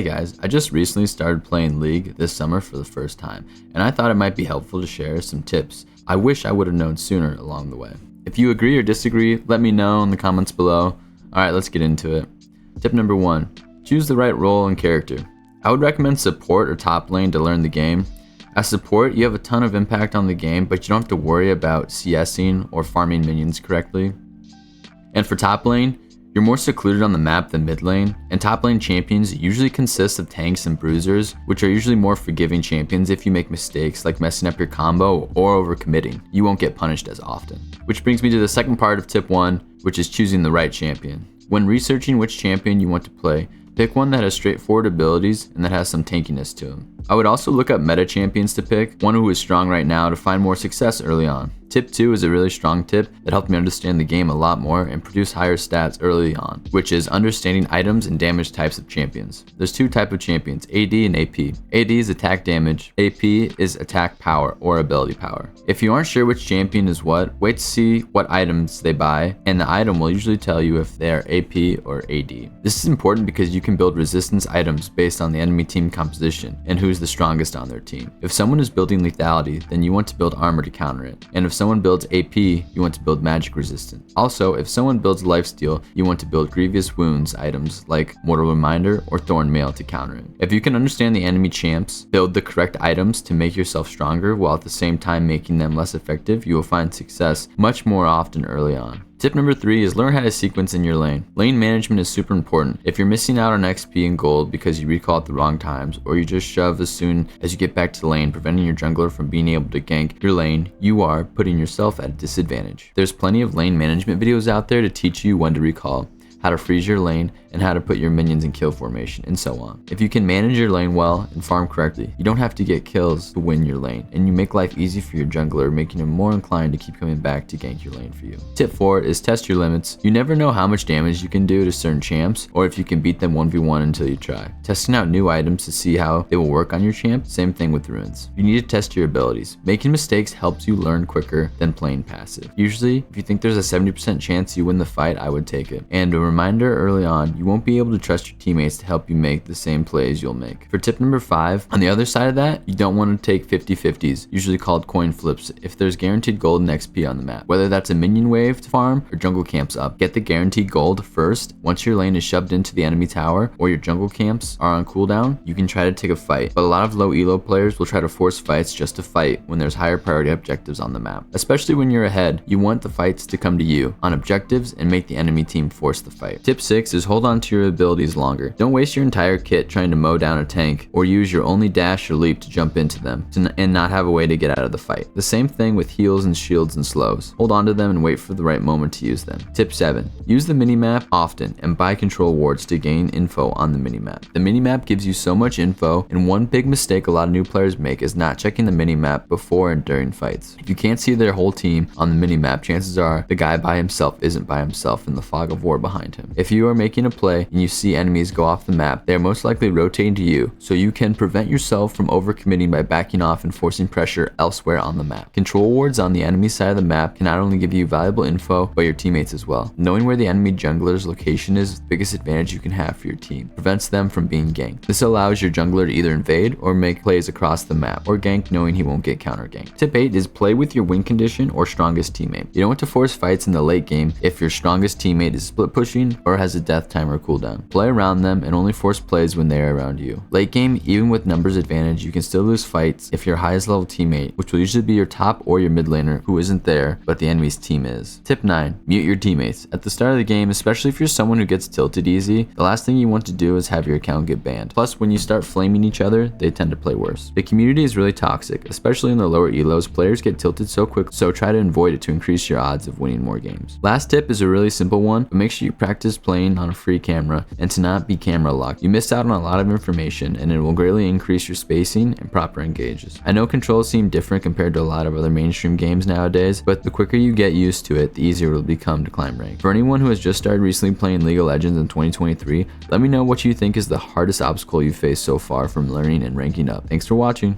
Hey guys, I just recently started playing League this summer for the first time, and I thought it might be helpful to share some tips I wish I would have known sooner along the way. If you agree or disagree, let me know in the comments below. Alright, let's get into it. Tip number 1, choose the right role and character. I would recommend support or top lane to learn the game. As support, you have a ton of impact on the game, but you don't have to worry about CSing or farming minions correctly. And for top lane, you're more secluded on the map than mid lane, and top lane champions usually consist of tanks and bruisers, which are usually more forgiving champions. If you make mistakes like messing up your combo or overcommitting, you won't get punished as often. Which brings me to the second part of tip 1, which is choosing the right champion. When researching which champion you want to play, pick one that has straightforward abilities and that has some tankiness to him. I would also look up meta champions to pick, one who is strong right now to find more success early on. Tip 2 is a really strong tip that helped me understand the game a lot more and produce higher stats early on, which is understanding items and damage types of champions. There's two types of champions, AD and AP. AD is attack damage, AP is attack power or ability power. If you aren't sure which champion is what, wait to see what items they buy, and the item will usually tell you if they are AP or AD. This is important because you can build resistance items based on the enemy team composition and who's the strongest on their team. If someone is building lethality, then you want to build armor to counter it, and if someone builds AP, you want to build magic resistance. Also, if someone builds lifesteal, you want to build grievous wounds items like mortal reminder or thorn mail to counter it. If you can understand the enemy champs, build the correct items to make yourself stronger while at the same time making them less effective, you will find success much more often early on. Tip number 3 is learn how to sequence in your lane. Lane management is super important. If you're missing out on XP and gold because you recall at the wrong times, or you just shove as soon as you get back to the lane, preventing your jungler from being able to gank your lane, you are putting yourself at a disadvantage. There's plenty of lane management videos out there to teach you when to recall, how to freeze your lane, and how to put your minions in kill formation, and so on. If you can manage your lane well and farm correctly, you don't have to get kills to win your lane, and you make life easy for your jungler, making him more inclined to keep coming back to gank your lane for you. Tip 4 is test your limits. You never know how much damage you can do to certain champs, or if you can beat them 1v1 until you try. Testing out new items to see how they will work on your champ, same thing with runes. You need to test your abilities. Making mistakes helps you learn quicker than playing passive. Usually, if you think there's a 70% chance you win the fight, I would take it. And a reminder early on, you won't be able to trust your teammates to help you make the same plays you'll make. For tip number 5, on the other side of that, you don't want to take 50-50s, usually called coin flips, if there's guaranteed gold and XP on the map. Whether that's a minion wave to farm or jungle camps up, get the guaranteed gold first. Once your lane is shoved into the enemy tower or your jungle camps are on cooldown, you can try to take a fight. But a lot of low elo players will try to force fights just to fight when there's higher priority objectives on the map. Especially when you're ahead, you want the fights to come to you on objectives and make the enemy team force the fight. Tip 6 is hold on to your abilities longer. Don't waste your entire kit trying to mow down a tank, or use your only dash or leap to jump into them and not have a way to get out of the fight. The same thing with heals and shields and slows. Hold on to them and wait for the right moment to use them. Tip 7. Use the minimap often and buy control wards to gain info on the minimap. The minimap gives you so much info, and one big mistake a lot of new players make is not checking the minimap before and during fights. If you can't see their whole team on the minimap, chances are the guy by himself isn't by himself in the fog of war behind him. If you are making a play and you see enemies go off the map, they are most likely rotating to you, so you can prevent yourself from overcommitting by backing off and forcing pressure elsewhere on the map. Control wards on the enemy side of the map can not only give you valuable info, but your teammates as well. Knowing where the enemy jungler's location is the biggest advantage you can have for your team. Prevents them from being ganked. This allows your jungler to either invade or make plays across the map, or gank knowing he won't get counter ganked. Tip 8 is play with your win condition or strongest teammate. You don't want to force fights in the late game if your strongest teammate is split pushing or has a death timer cooldown. Play around them and only force plays when they are around you. Late game, even with numbers advantage, you can still lose fights if your highest level teammate, which will usually be your top or your mid laner, who isn't there, but the enemy's team is. Tip 9, mute your teammates. At the start of the game, especially if you're someone who gets tilted easy, the last thing you want to do is have your account get banned. Plus, when you start flaming each other, they tend to play worse. The community is really toxic, especially in the lower elos. Players get tilted so quick, so try to avoid it to increase your odds of winning more games. Last tip is a really simple one, but make sure you practice playing on a free camera and to not be camera locked. You miss out on a lot of information, and it will greatly increase your spacing and proper engages. I know controls seem different compared to a lot of other mainstream games nowadays, but the quicker you get used to it, the easier it will become to climb rank. For anyone who has just started recently playing League of Legends in 2023, let me know what you think is the hardest obstacle you faced so far from learning and ranking up. Thanks for watching.